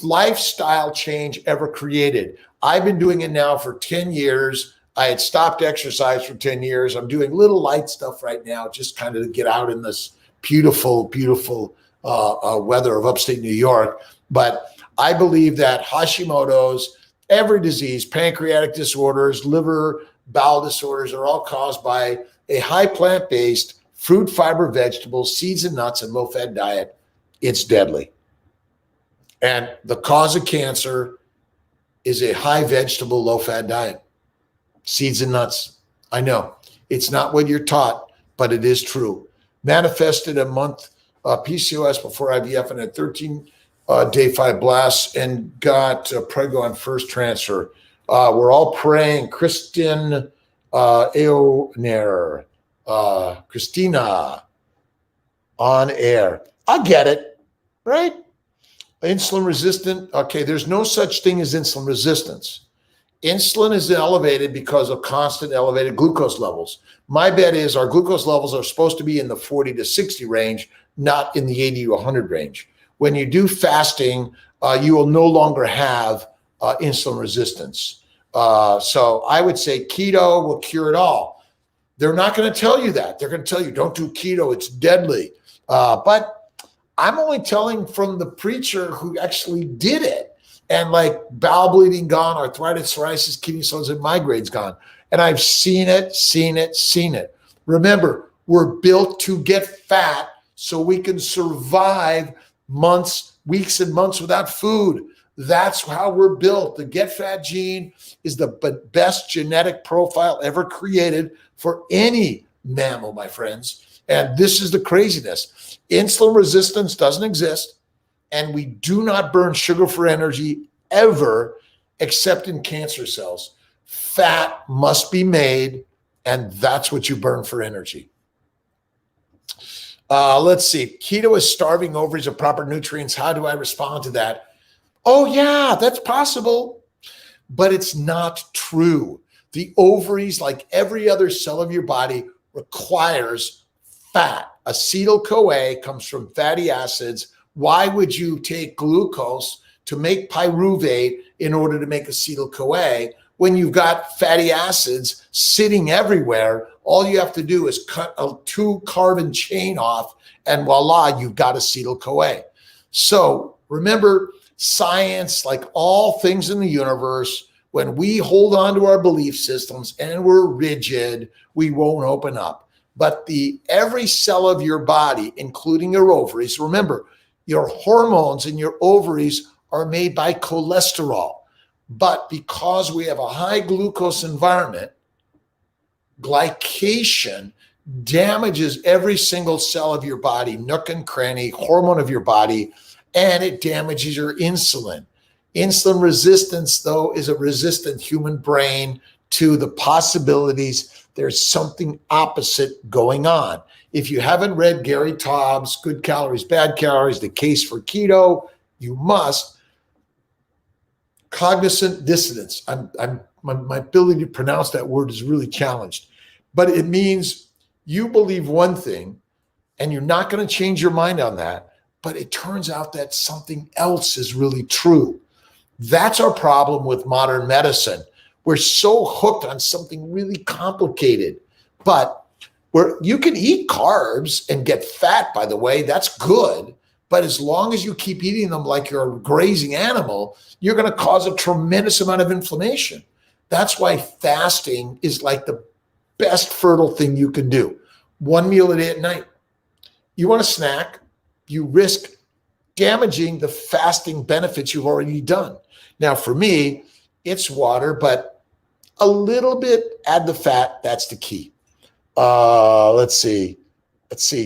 lifestyle change ever created. I've been doing it now for 10 years. I had stopped exercise for 10 years. I'm doing little light stuff right now, just kind of to get out in this beautiful weather of upstate New York. But I believe that Hashimoto's, every disease, pancreatic disorders, liver, bowel disorders are all caused by a high plant-based fruit, fiber, vegetables, seeds and nuts, and low-fat diet. It's deadly. And the cause of cancer is a high vegetable, low-fat diet. Seeds and nuts. I know it's not what you're taught, but it is true. Manifested a month PCOS before IVF and had 13 day 5 blasts and got prego on first transfer. We're all praying. Kristen Eoner, Christina on air. I get it, right? Insulin resistant. Okay, there's no such thing as insulin resistance. Insulin is elevated because of constant elevated glucose levels. My bet is our glucose levels are supposed to be in the 40 to 60 range, not in the 80 to 100 range. When you do fasting, you will no longer have insulin resistance. So I would say keto will cure it all. They're not going to tell you that. They're going to tell you, don't do keto, it's deadly. But I'm only telling from the preacher who actually did it. And like bowel bleeding gone, arthritis, psoriasis, kidney stones, and migraines gone. And I've seen it. Remember, we're built to get fat so we can survive months, weeks, and months without food. That's how we're built. The get fat gene is the best genetic profile ever created for any mammal, my friends. And this is the craziness. Insulin resistance doesn't exist. And we do not burn sugar for energy ever, except in cancer cells. Fat must be made, and that's what you burn for energy. Let's see. Keto is starving ovaries of proper nutrients. How do I respond to that? Oh, yeah, that's possible, but it's not true. The ovaries, like every other cell of your body, requires fat. Acetyl-CoA comes from fatty acids. Why would you take glucose to make pyruvate in order to make acetyl-CoA when you've got fatty acids sitting everywhere? All you have to do is cut a 2-carbon chain off and voila, you've got acetyl-CoA. So remember, science, like all things in the universe, when we hold on to our belief systems and we're rigid, we won't open up. but every cell of your body, including your ovaries, remember, your hormones in your ovaries are made by cholesterol. But because we have a high glucose environment, glycation damages every single cell of your body, nook and cranny, hormone of your body, and it damages your insulin. Insulin resistance, though, is a resistant human brain to the possibilities there's something opposite going on. If you haven't read Gary Taub's Good Calories, Bad Calories, The Case for Keto, you must. Cognizant dissonance. My ability to pronounce that word is really challenged, but it means you believe one thing and you're not going to change your mind on that, but it turns out that something else is really true. That's our problem with modern medicine. We're so hooked on something really complicated, but you can eat carbs and get fat, by the way, that's good. But as long as you keep eating them like you're a grazing animal, you're going to cause a tremendous amount of inflammation. That's why fasting is like the best fertile thing you can do. One meal a day at night. You want a snack, you risk damaging the fasting benefits you've already done. Now, for me, it's water, but a little bit, add the fat. That's the key. Let's see.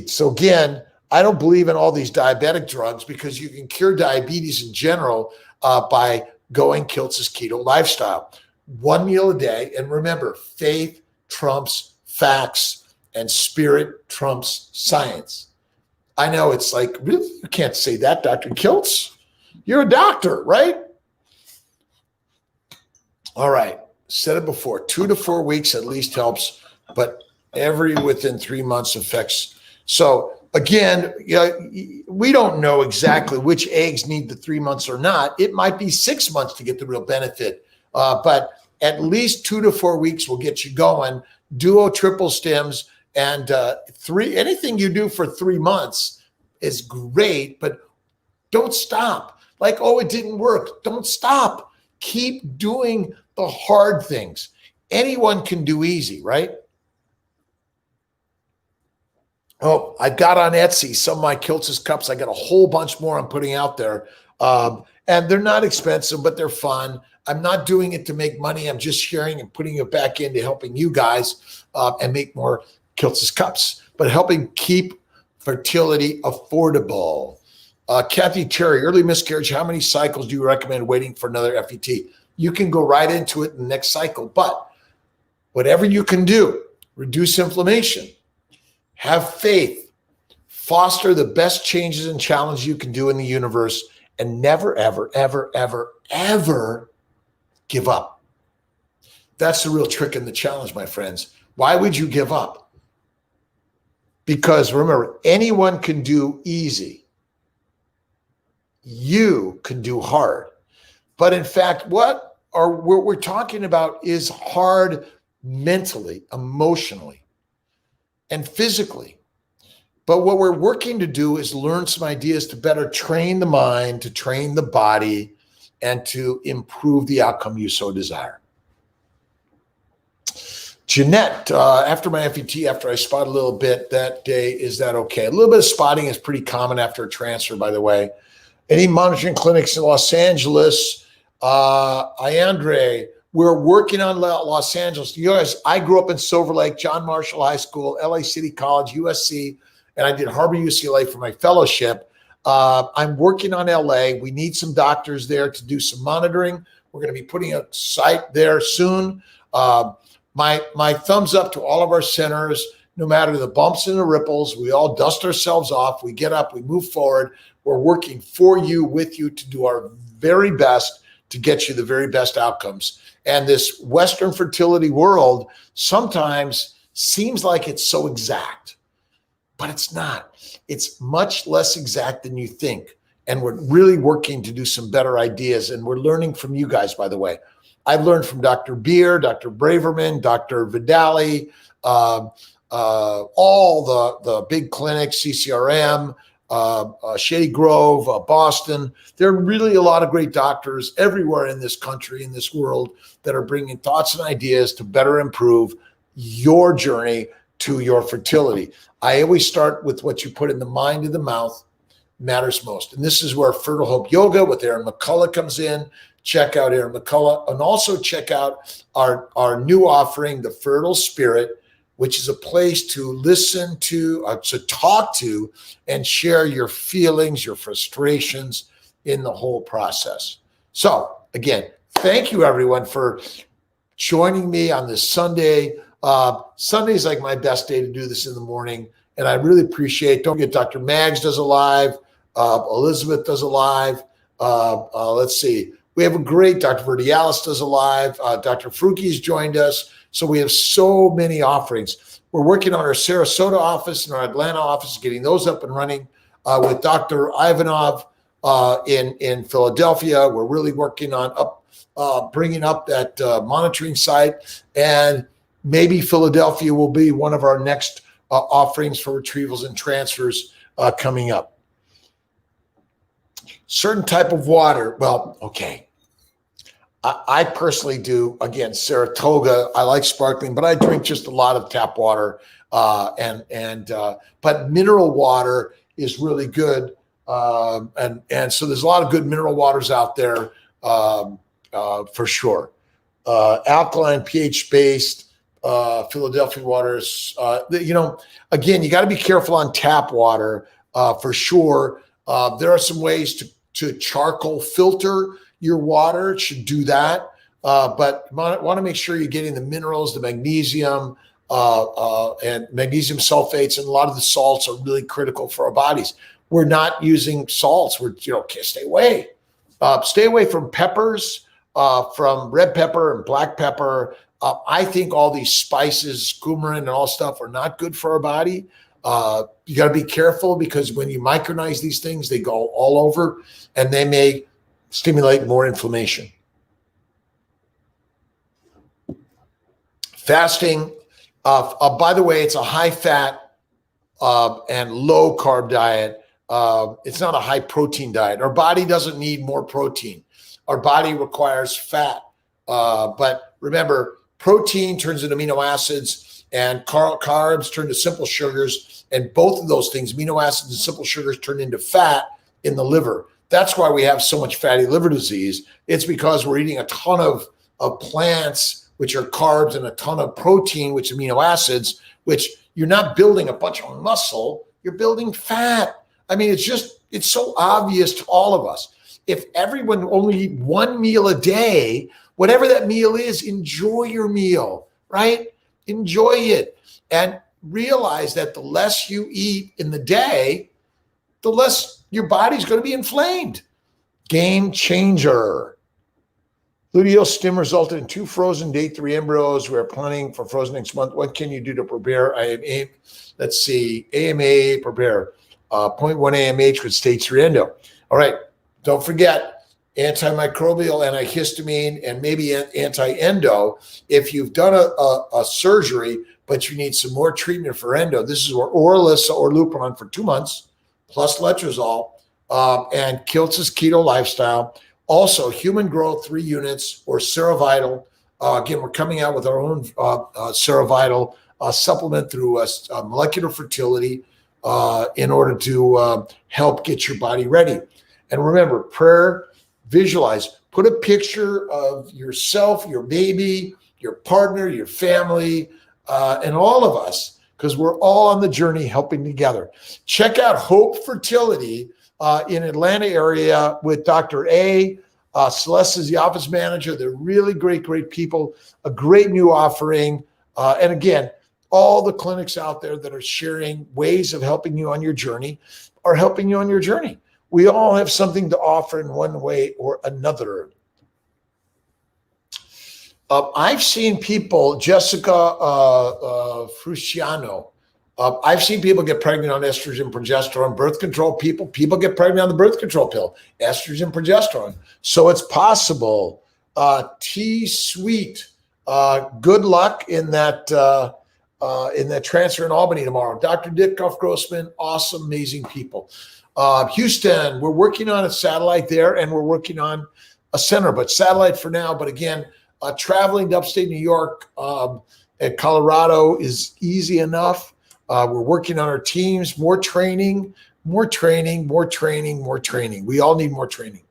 So again, I don't believe in all these diabetic drugs because you can cure diabetes in general by going Kiltz's keto lifestyle. One meal a day. And remember, faith trumps facts and spirit trumps science. I know it's like, really? You can't say that, Dr. Kiltz. You're a doctor, right? All right. Said it before, 2 to 4 weeks at least helps, but within 3 months affects. So again, we don't know exactly which eggs need the 3 months or not. It might be 6 months to get the real benefit, but at least 2 to 4 weeks will get you going. Duo, triple stems, and anything you do for 3 months is great, but don't stop. Like, oh, it didn't work. Don't stop. Keep doing the hard things. Anyone can do easy, right? Oh, I got on Etsy some of my Kiltz's cups. I got a whole bunch more I'm putting out there. And they're not expensive, but they're fun. I'm not doing it to make money. I'm just sharing and putting it back into helping you guys and make more Kiltz's cups, but helping keep fertility affordable. Kathy Terry, early miscarriage, how many cycles do you recommend waiting for another FET? You can go right into it in the next cycle, but whatever you can do, reduce inflammation, have faith, foster the best changes and challenges you can do in the universe, and never, ever, ever, ever, ever give up. That's the real trick in the challenge, my friends. Why would you give up? Because remember, anyone can do easy. You can do hard. But in fact, what we're talking about is hard mentally, emotionally, and physically. But what we're working to do is learn some ideas to better train the mind, to train the body, and to improve the outcome you so desire. Jeanette, after my FET, after I spot a little bit that day, is that okay? A little bit of spotting is pretty common after a transfer, by the way. Any monitoring clinics in Los Angeles? Andre, we're working on Los Angeles. You guys, I grew up in Silver Lake, John Marshall High School, LA City College, USC, and I did Harbor UCLA for my fellowship. I'm working on LA. We need some doctors there to do some monitoring. We're going to be putting a site there soon. My thumbs up to all of our centers, no matter the bumps and the ripples. We all dust ourselves off. We get up, we move forward. We're working for you, with you, to do our very best to get you the very best outcomes. And this Western fertility world sometimes seems like it's so exact, but it's not. It's much less exact than you think. And we're really working to do some better ideas. And we're learning from you guys, by the way. I've learned from Dr. Beer, Dr. Braverman, Dr. Vidali, all the big clinics, CCRM, Shady Grove, Boston. There are really a lot of great doctors everywhere in this country, in this world, that are bringing thoughts and ideas to better improve your journey to your fertility. I always start with what you put in the mind and the mouth matters most. And this is where Fertile Hope Yoga with Aaron McCullough comes in. Check out Aaron McCullough, and also check out our new offering, The Fertile Spirit, which is a place to listen to talk to, and share your feelings, your frustrations in the whole process. So again, thank you everyone for joining me on this Sunday. Sunday is like my best day to do this in the morning, and I really appreciate it. Don't forget, Dr. Maggs does a live, Elizabeth does a live. Let's see. We have a great Dr. Verdialis does a live. Dr. Fruki's joined us. So we have so many offerings. We're working on our Sarasota office and our Atlanta office, getting those up and running with Dr. Ivanov in Philadelphia. We're really working on bringing up that monitoring site, and maybe Philadelphia will be one of our next offerings for retrievals and transfers coming up. Certain type of water. Well, okay. I personally do, again, Saratoga. I like sparkling, but I drink just a lot of tap water. But mineral water is really good. And so there's a lot of good mineral waters out there for sure. Alkaline, pH-based, Philadelphia waters. Again, you got to be careful on tap water for sure. There are some ways to charcoal filter your water. It should do that. But want to make sure you're getting the minerals, the magnesium, and magnesium sulfates, and a lot of the salts are really critical for our bodies. We're not using salts. Stay away. Stay away from peppers, from red pepper and black pepper. I think all these spices, coumarin and all stuff are not good for our body. You got to be careful, because when you micronize these things, they go all over and they may stimulate more inflammation. Fasting, by the way, it's a high fat and low carb diet. It's not a high protein diet. Our body doesn't need more protein. Our body requires fat. But remember, protein turns into amino acids, and carbs turn to simple sugars. And both of those things, amino acids and simple sugars, turn into fat in the liver. That's why we have so much fatty liver disease. It's because we're eating a ton of plants, which are carbs, and a ton of protein, which amino acids, which you're not building a bunch of muscle, you're building fat. I mean, it's so obvious to all of us. If everyone only eat one meal a day, whatever that meal is, enjoy your meal, right? Enjoy it. And realize that the less you eat in the day, the less your body's going to be inflamed. Game changer. Luteal stim resulted in 2 frozen day 3 embryos. We are planning for frozen next month. What can you do to prepare AMA? Let's see. AMA, prepare 0.1 AMH with stage 3 endo. All right. Don't forget antimicrobial, antihistamine, and maybe anti-endo. If you've done a surgery, but you need some more treatment for endo, this is where Orilissa or Lupron for 2 months, plus letrozole, and Kiltz's keto lifestyle. Also, human growth 3 units or Serovital. Again, we're coming out with our own Serovital supplement through molecular fertility in order to help get your body ready. And remember, prayer, visualize, put a picture of yourself, your baby, your partner, your family, and all of us, because we're all on the journey helping together. Check out Hope Fertility in Atlanta area with Dr. A. Celeste is the office manager. They're really great people, a great new offering. And again, all the clinics out there that are sharing ways of helping you on your journey are helping you on your journey. We all have something to offer in one way or another. I've seen people, Jessica Frusciano, I've seen people get pregnant on estrogen, progesterone, birth control. People get pregnant on the birth control pill, estrogen, progesterone. So it's possible. T-Sweet, good luck in that transfer in Albany tomorrow. Dr. Ditkoff Grossman, awesome, amazing people. Houston, we're working on a satellite there, and we're working on a center, but satellite for now. But again, traveling to upstate New York And Colorado is easy enough. We're working on our teams, more training, more training, more training, more training. We all need more training.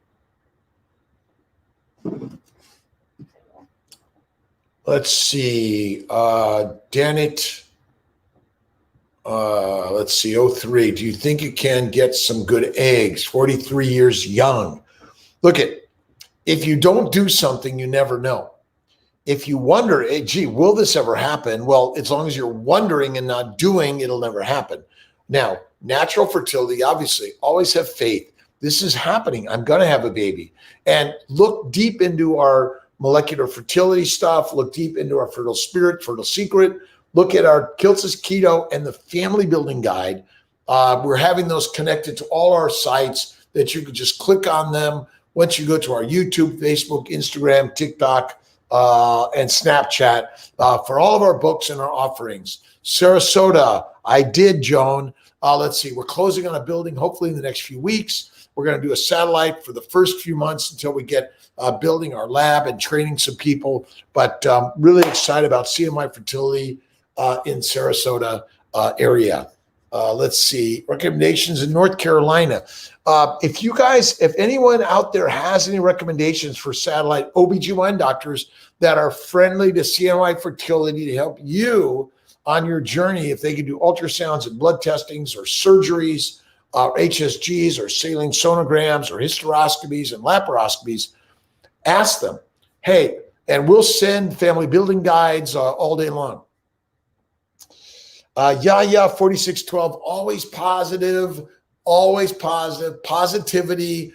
Let's see. Danit, let's see, 03. Do you think you can get some good eggs? 43 years young. Look if you don't do something, you never know. If you wonder, hey, gee, will this ever happen? Well, as long as you're wondering and not doing, it'll never happen. Now, natural fertility, obviously, always have faith. This is happening. I'm going to have a baby. And look deep into our molecular fertility stuff. Look deep into our Fertile Spirit, Fertile Secret. Look at our Kiltz's Keto and the Family Building Guide. We're having those connected to all our sites that you could just click on them once you go to our YouTube, Facebook, Instagram, TikTok, and Snapchat for all of our books and our offerings. Sarasota, I did, Joan. Let's see, we're closing on a building hopefully in the next few weeks. We're going to do a satellite for the first few months until we get building our lab and training some people. But really excited about CNY Fertility in Sarasota area. Let's see, recommendations in North Carolina. If anyone out there has any recommendations for satellite OBGYN doctors that are friendly to CNY Fertility to help you on your journey, if they can do ultrasounds and blood testings or surgeries, HSGs or saline sonograms or hysteroscopies and laparoscopies, ask them, hey, and we'll send family building guides all day long. 4612, always positive. Positivity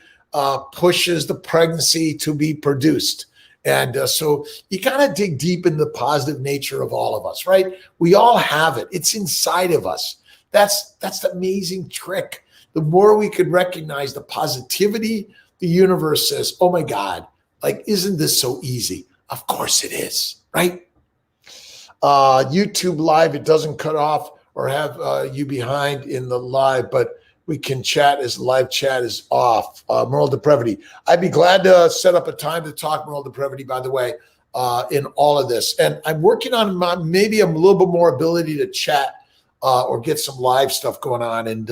pushes the pregnancy to be produced. And so you got to dig deep into the positive nature of all of us, right? We all have it. It's inside of us. That's the amazing trick. The more we could recognize the positivity, the universe says, oh my God, like, isn't this so easy? Of course it is, right? YouTube live, it doesn't cut off or have you behind in the live, but we can chat as live chat is off. Moral depravity. I'd be glad to set up a time to talk moral depravity, by the way, in all of this. And I'm working on maybe a little bit more ability to chat or get some live stuff going on. And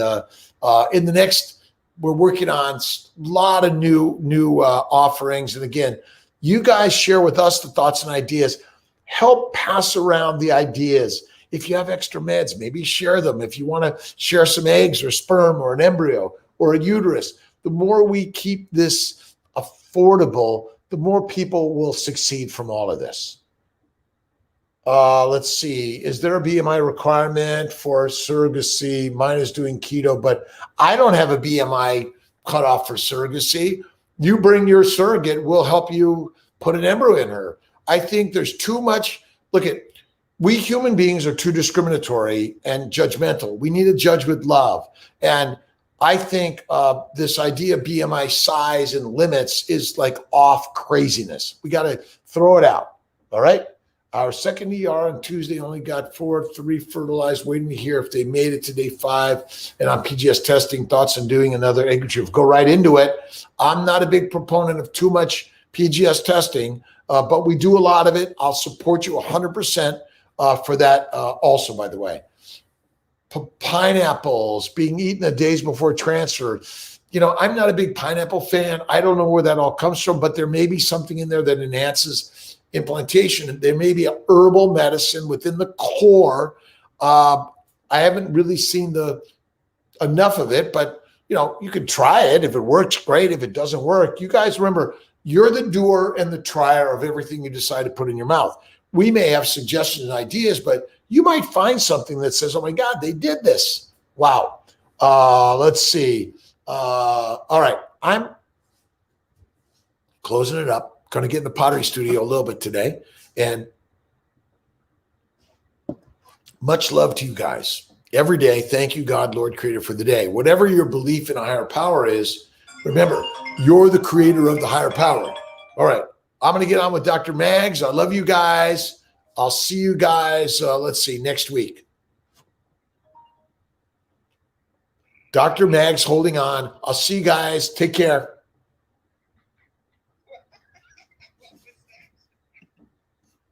in the next, we're working on a lot of new offerings. And again, you guys share with us the thoughts and ideas. Help pass around the ideas. If you have extra meds, maybe share them. If you want to share some eggs or sperm or an embryo or a uterus, the more we keep this affordable, the more people will succeed from all of this. Let's see. Is there a BMI requirement for surrogacy? Mine is doing keto, but I don't have a BMI cutoff for surrogacy. You bring your surrogate, we'll help you put an embryo in her. I think there's too much. Look at, we human beings are too discriminatory and judgmental. We need to judge with love. And I think this idea of BMI size and limits is like off craziness. We got to throw it out. All right. Our second ER on Tuesday only got 3 fertilized, waiting to hear if they made it to day 5. And on PGS testing, thoughts on doing another egg retrieval. Go right into it. I'm not a big proponent of too much PGS testing, but we do a lot of it. I'll support you 100% for that also, by the way. Pineapples being eaten the days before transfer. You know, I'm not a big pineapple fan. I don't know where that all comes from, but there may be something in there that enhances implantation. There may be a herbal medicine within the core. I haven't really seen enough of it, but you know, you could try it. If it works, great. If it doesn't work, you guys remember, you're the doer and the trier of everything you decide to put in your mouth. We may have suggestions and ideas, but you might find something that says, oh my God, they did this. Wow. Let's see. All right. I'm closing it up. Going to get in the pottery studio a little bit today. And much love to you guys. Every day, thank you, God, Lord, Creator, for the day. Whatever your belief in a higher power is, remember, you're the creator of the higher power. All right. I'm going to get on with Dr. Mags. I love you guys. I'll see you guys, let's see, next week. Dr. Mags holding on. I'll see you guys. Take care.